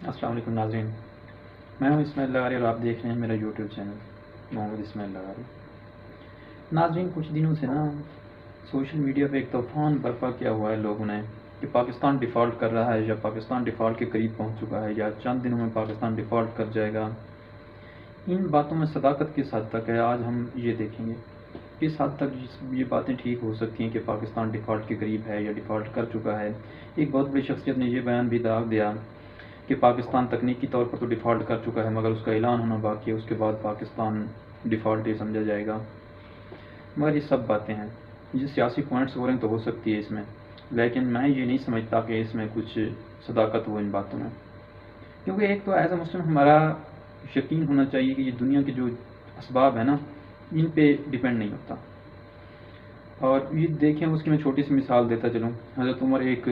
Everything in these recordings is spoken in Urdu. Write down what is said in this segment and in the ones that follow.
السلام علیکم ناظرین، میں ہوں اسماعیل لغاری اور آپ دیکھ رہے ہیں میرا یوٹیوب چینل محمد اسماعیل لغاری۔ ناظرین، کچھ دنوں سے سوشل میڈیا پہ ایک طوفان برپا کیا ہوا ہے لوگوں نے کہ پاکستان ڈیفالٹ کر رہا ہے یا پاکستان ڈیفالٹ کے قریب پہنچ چکا ہے یا چند دنوں میں پاکستان ڈیفالٹ کر جائے گا۔ ان باتوں میں صداقت کس حد تک ہے، آج ہم یہ دیکھیں گے کس حد تک یہ باتیں ٹھیک ہو سکتی ہیں کہ پاکستان ڈیفالٹ کے قریب ہے یا ڈیفالٹ کر چکا ہے۔ ایک بہت بڑی شخصیت نے یہ بیان بھی داغ دیا کہ پاکستان تکنیکی طور پر تو ڈیفالٹ کر چکا ہے مگر اس کا اعلان ہونا باقی ہے، اس کے بعد پاکستان ڈیفالٹ ہی سمجھا جائے گا۔ مگر یہ سب باتیں ہیں، یہ سیاسی پوائنٹس ہو رہے ہیں تو ہو سکتی ہے اس میں، لیکن میں یہ نہیں سمجھتا کہ اس میں کچھ صداقت ہو ان باتوں میں، کیونکہ ایک تو ایز اے مسلم ہمارا یقین ہونا چاہیے کہ یہ دنیا کے جو اسباب ہیں ان پہ ڈیپینڈ نہیں ہوتا۔ اور یہ دیکھیں، اس کی میں چھوٹی سی مثال دیتا چلوں۔ حضرت عمر ایک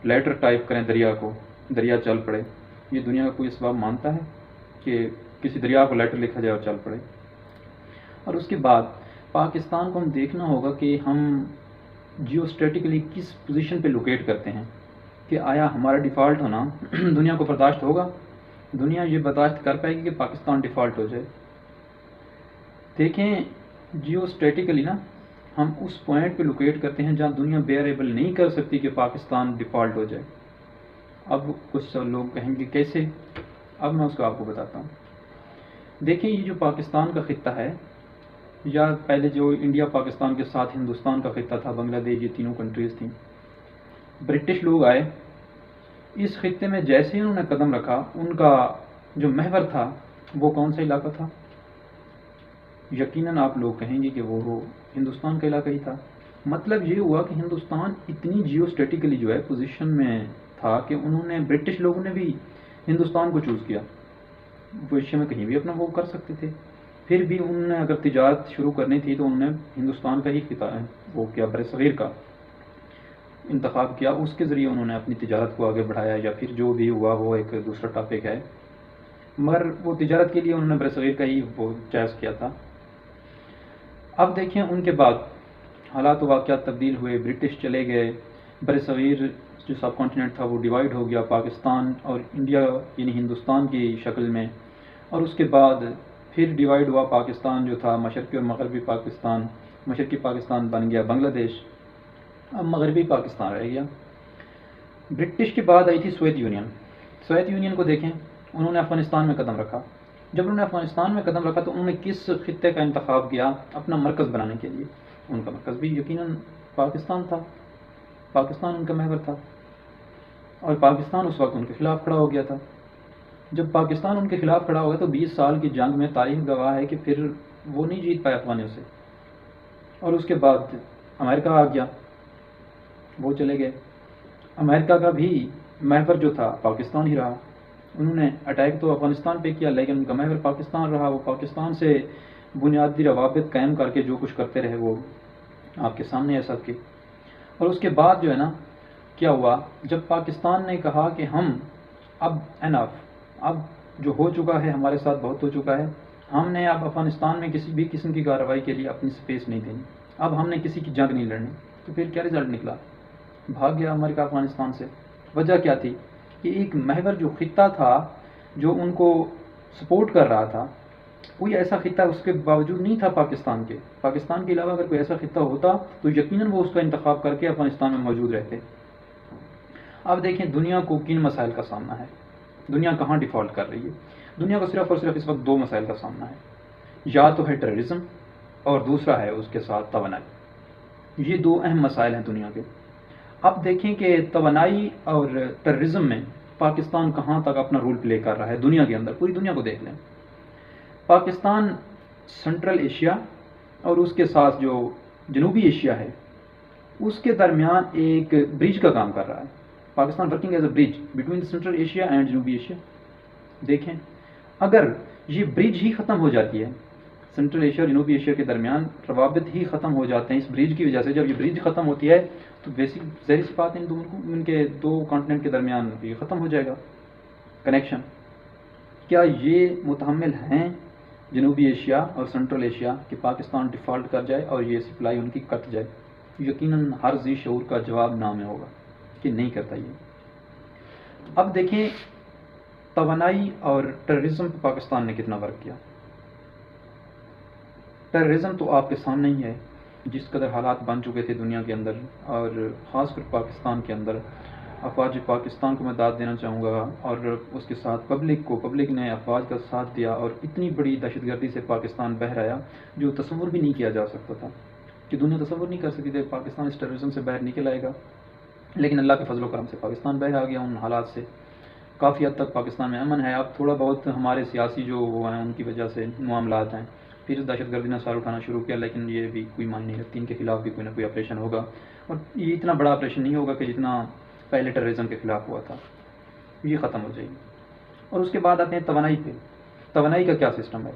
لیٹر ٹائپ کریں دریا کو، دریا چل پڑے، یہ دنیا کا کوئی اسباب مانتا ہے کہ کسی دریا کو لیٹر لکھا جائے اور چل پڑے؟ اور اس کے بعد پاکستان کو ہم دیکھنا ہوگا کہ ہم جیو اسٹریٹیکلی کس پوزیشن پہ لوکیٹ کرتے ہیں، کہ آیا ہمارا ڈیفالٹ ہونا دنیا کو برداشت ہوگا؟ دنیا یہ برداشت کر پائے گی کہ پاکستان ڈیفالٹ ہو جائے؟ دیکھیں، جیو اسٹریٹیکلی ہم اس پوائنٹ پہ لوکیٹ کرتے ہیں جہاں دنیا بیئریبل نہیں کر سکتی کہ پاکستان ڈیفالٹ ہو جائے۔ اب کچھ لوگ کہیں گے کیسے؟ اب میں اس کو آپ کو بتاتا ہوں۔ دیکھیں، یہ جو پاکستان کا خطہ ہے، یا پہلے جو انڈیا پاکستان کے ساتھ ہندوستان کا خطہ تھا، بنگلہ دیش، یہ تینوں کنٹریز تھیں، برٹش لوگ آئے اس خطے میں، جیسے ہی انہوں نے قدم رکھا ان کا جو محور تھا وہ کون سا علاقہ تھا؟ یقیناً آپ لوگ کہیں گے کہ وہ ہندوستان کا علاقہ ہی تھا۔ مطلب یہ ہوا کہ ہندوستان اتنی جیو اسٹریٹیکلی جو ہے پوزیشن میں تھا کہ انہوں نے، برٹش لوگوں نے بھی ہندوستان کو چوز کیا۔ وہ ایشیا میں کہیں بھی اپنا وہ کر سکتے تھے، پھر بھی انہوں نے اگر تجارت شروع کرنی تھی تو انہوں نے ہندوستان کا ہی خطہ ہے وہ کیا بر صغیر کا انتخاب کیا، اس کے ذریعے انہوں نے اپنی تجارت کو آگے بڑھایا، یا پھر جو بھی ہوا وہ ایک دوسرا ٹاپک ہے، مگر وہ تجارت کے لیے انہوں نے بر صغیر کا ہی وہ چوائس کیا تھا۔ اب دیکھیں، ان کے بعد حالات و واقعات تبدیل ہوئے، برٹش چلے گئے، بر صغیر جو سب کانٹیننٹ تھا وہ ڈیوائیڈ ہو گیا پاکستان اور انڈیا یعنی ہندوستان کی شکل میں، اور اس کے بعد پھر ڈیوائیڈ ہوا پاکستان جو تھا مشرقی اور مغربی پاکستان، مشرقی پاکستان بن گیا بنگلہ دیش، اب مغربی پاکستان رہ گیا۔ برٹش کے بعد آئی تھی سوویت یونین۔ سوویت یونین کو دیکھیں، انہوں نے افغانستان میں قدم رکھا۔ جب انہوں نے افغانستان میں قدم رکھا تو انہوں نے کس خطے کا انتخاب کیا اپنا مرکز بنانے کے لیے؟ ان کا مرکز بھی یقیناً پاکستان تھا، پاکستان ان کا محور تھا، اور پاکستان اس وقت ان کے خلاف کھڑا ہو گیا تھا۔ جب پاکستان ان کے خلاف کھڑا ہو گیا تو 20 سال کی جنگ میں تاریخ گواہ ہے کہ پھر وہ نہیں جیت پائے افغانیوں سے، اور اس کے بعد امریکہ آ گیا، وہ چلے گئے۔ امریکہ کا بھی محور جو تھا پاکستان ہی رہا، انہوں نے اٹیک تو افغانستان پہ کیا لیکن ان کا محور پاکستان رہا، وہ پاکستان سے بنیادی روابط قائم کر کے جو کچھ کرتے رہے وہ آپ کے سامنے ہے سب کے۔ اور اس کے بعد جو ہے کیا ہوا، جب پاکستان نے کہا کہ ہم اب انف، اب جو ہو چکا ہے ہمارے ساتھ بہت ہو چکا ہے، ہم نے اب افغانستان میں کسی بھی قسم کی کارروائی کے لیے اپنی سپیس نہیں دینی، اب ہم نے کسی کی جنگ نہیں لڑنی، تو پھر کیا رزلٹ نکلا؟ بھاگ گیا امریکہ افغانستان سے۔ وجہ کیا تھی کہ ایک محور جو خطہ تھا جو ان کو سپورٹ کر رہا تھا، کوئی ایسا خطہ اس کے باوجود نہیں تھا پاکستان کے علاوہ اگر کوئی ایسا خطہ ہوتا تو یقیناً وہ اس کا انتخاب کر کے افغانستان میں موجود رہتے۔ اب دیکھیں، دنیا کو کن مسائل کا سامنا ہے، دنیا کہاں ڈیفالٹ کر رہی ہے؟ دنیا کو صرف اور صرف اس وقت 2 مسائل کا سامنا ہے، یا تو ہے ٹیررزم اور دوسرا ہے اس کے ساتھ توانائی۔ یہ 2 اہم مسائل ہیں دنیا کے۔ اب دیکھیں کہ توانائی اور ٹیررزم میں پاکستان کہاں تک اپنا رول پلے کر رہا ہے دنیا کے اندر، پوری دنیا کو دیکھ لیں۔ پاکستان سنٹرل ایشیا اور اس کے ساتھ جو جنوبی ایشیا ہے اس کے درمیان ایک برج کا کام کر رہا ہے۔ Pakistan working as a bridge between central Asia and جنوبی ایشیا۔ دیکھیں، اگر یہ برج ہی ختم ہو جاتی ہے، سنٹرل ایشیا اور جنوبی ایشیا کے درمیان روابط ہی ختم ہو جاتے ہیں اس برج کی وجہ سے، جب یہ برج ختم ہوتی ہے تو بیسک ظاہر سی بات ہے ان کے 2 کانٹیننٹ کے درمیان یہ ختم ہو جائے گا کنیکشن۔ کیا یہ متحمل ہیں جنوبی ایشیا اور سنٹرل ایشیا کہ پاکستان ڈیفالٹ کر جائے اور یہ سپلائی ان کی کٹ جائے؟ یقیناً ہر ذی شعور کا جواب نہ میں ہوگا کہ نہیں کرتا یہ۔ اب دیکھیں، توانائی اور ٹیررزم پہ پاکستان نے کتنا ورک کیا؟ ٹیررزم تو آپ کے سامنے ہی ہے، جس قدر حالات بن چکے تھے دنیا کے اندر، اور خاص کر پاکستان کے اندر۔ افواج پاکستان کو میں داد دینا چاہوں گا، اور اس کے ساتھ پبلک نے افواج کا ساتھ دیا، اور اتنی بڑی دہشت گردی سے پاکستان باہر آیا جو تصور بھی نہیں کیا جا سکتا تھا، کہ دنیا تصور نہیں کر سکتی تھی پاکستان اس ٹیررزم سے باہر نکل آئے گا۔ لیکن اللہ کے فضل و کرم سے پاکستان باہر آ گیا ان حالات سے، کافی حد تک پاکستان میں امن ہے۔ اب تھوڑا بہت ہمارے سیاسی جو وہ ہیں ان کی وجہ سے معاملات ہیں، پھر دہشت گردی نے سار اٹھانا شروع کیا، لیکن یہ بھی کوئی معنی نہیں رکھتی، ان کے خلاف بھی کوئی نہ کوئی آپریشن ہوگا، اور یہ اتنا بڑا آپریشن نہیں ہوگا کہ جتنا پہلے ٹیررزم کے خلاف ہوا تھا، یہ ختم ہو جائے گی۔ اور اس کے بعد آتے ہیں توانائی پہ۔ توانائی کا کیا سسٹم ہے؟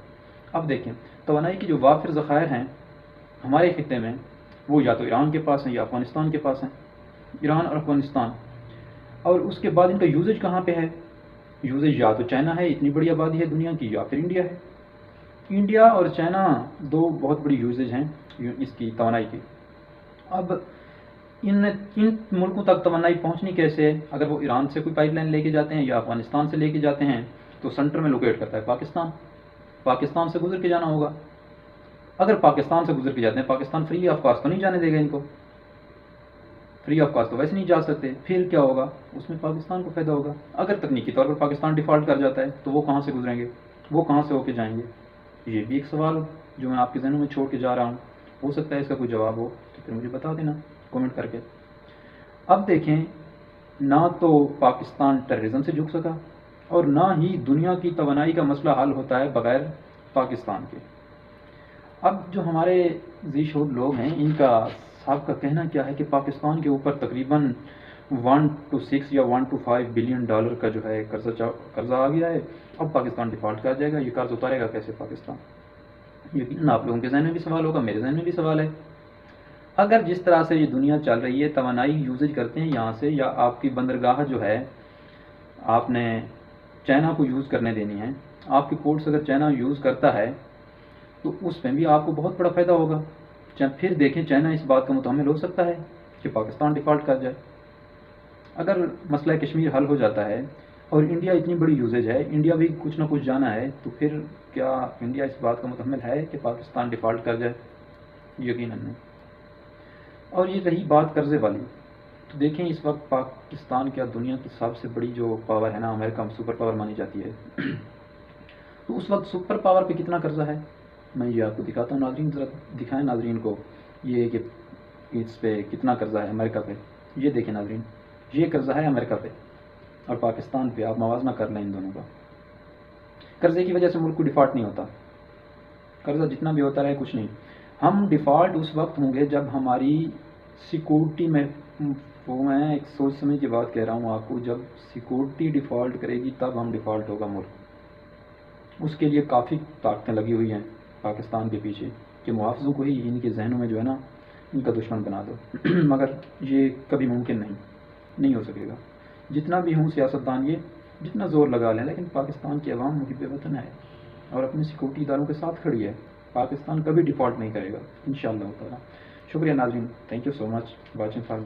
اب دیکھیں، توانائی کی جو وافر ذخائر ہیں ہمارے خطے میں، وہ یا تو ایران کے پاس ہیں یا افغانستان کے پاس ہیں، ایران اور افغانستان۔ اور اس کے بعد ان کا یوزج کہاں پہ ہے؟ یوزج یا تو چائنا ہے، اتنی بڑی آبادی ہے دنیا کی، یا پھر انڈیا ہے۔ انڈیا اور چائنا دو بہت بڑی یوزج ہیں اس کی توانائی کی۔ اب ان ملکوں تک توانائی پہنچنی کیسے ہے؟ اگر وہ ایران سے کوئی پائپ لائن لے کے جاتے ہیں یا افغانستان سے لے کے جاتے ہیں تو سینٹر میں لوکیٹ کرتا ہے پاکستان سے گزر کے جانا ہوگا۔ اگر پاکستان سے گزر کے جاتے ہیں، پاکستان فری آف کاسٹ تو نہیں جانے دے گا ان کو، فری آف کاسٹ تو ویسے نہیں جا سکتے، پھر کیا ہوگا؟ اس میں پاکستان کو فائدہ ہوگا۔ اگر تکنیکی طور پر پاکستان ڈیفالٹ کر جاتا ہے تو وہ کہاں سے گزریں گے، وہ کہاں سے ہو کے جائیں گے؟ یہ بھی ایک سوال جو میں آپ کے ذہنوں میں چھوڑ کے جا رہا ہوں، ہو سکتا ہے اس کا کوئی جواب ہو تو پھر مجھے بتا دینا کامنٹ کر کے۔ اب دیکھیں، نہ تو پاکستان ٹیررزم سے جھک سکا، اور نہ ہی دنیا کی توانائی کا مسئلہ حل ہوتا ہے بغیر پاکستان کے۔ اب جو ہمارے ذی شعور لوگ ہیں، ان کا صاحب کا کہنا کیا ہے کہ پاکستان کے اوپر تقریباً 1 to 6 یا 1 to 5 بلین ڈالر کا جو ہے قرضہ آ گیا ہے، اب پاکستان ڈیفالٹ کر جائے گا، یہ قرض اتارے گا کیسے پاکستان؟ یقیناً آپ لوگوں کے ذہن میں بھی سوال ہوگا، میرے ذہن میں بھی سوال ہے۔ اگر جس طرح سے یہ دنیا چل رہی ہے، توانائی یوزج کرتے ہیں یہاں سے، یا آپ کی بندرگاہ جو ہے آپ نے چائنا کو یوز کرنے دینی ہے، آپ کی پورٹس اگر چائنا یوز کرتا ہے تو اس میں بھی آپ کو بہت بڑا فائدہ ہوگا۔ پھر دیکھیں، چائنا اس بات کا متحمل ہو سکتا ہے کہ پاکستان ڈیفالٹ کر جائے۔ اگر مسئلہ کشمیر حل ہو جاتا ہے اور انڈیا اتنی بڑی یوزیج ہے، انڈیا بھی کچھ نہ کچھ جانا ہے، تو پھر کیا انڈیا اس بات کا متحمل ہے کہ پاکستان ڈیفالٹ کر جائے؟ یقیناً نہیں۔ اور یہ رہی بات قرضے والی، تو دیکھیں اس وقت پاکستان کیا دنیا کی سب سے بڑی جو پاور ہے نا، امریکہ سپر پاور مانی جاتی ہے، تو اس وقت سپر پاور پہ کتنا قرضہ ہے میں یہ آپ کو دکھاتا ہوں۔ ناظرین ذرا دکھائیں ناظرین کو یہ کہ اس پہ کتنا قرضہ ہے امریکہ پہ۔ یہ دیکھیں ناظرین، یہ قرضہ ہے امریکہ پہ اور پاکستان پہ، آپ موازنہ کر لیں ان دونوں کا۔ قرضے کی وجہ سے ملک کو ڈیفالٹ نہیں ہوتا، قرضہ جتنا بھی ہوتا رہے کچھ نہیں۔ ہم ڈیفالٹ اس وقت ہوں گے جب ہماری سیکورٹی میں، وہ میں ایک سوچ سمجھ کی بات کہہ رہا ہوں آپ کو، جب سیکورٹی ڈیفالٹ کرے گی تب ہم ڈیفالٹ ہوگا ملک۔ اس کے لیے کافی طاقتیں لگی ہوئی ہیں پاکستان کے پیچھے کہ محافظوں کو ہی ان کے ذہنوں میں جو ہے نا ان کا دشمن بنا دو، مگر یہ کبھی ممکن نہیں ہو سکے گا۔ جتنا بھی ہوں سیاستدان یہ جتنا زور لگا لیں، لیکن پاکستان کی عوام محب وطن ہے اور اپنے سیکورٹی اداروں کے ساتھ کھڑی ہے۔ پاکستان کبھی ڈیفالٹ نہیں کرے گا انشاءاللہ تعالی۔ شکریہ ناظرین، thank you so much watching for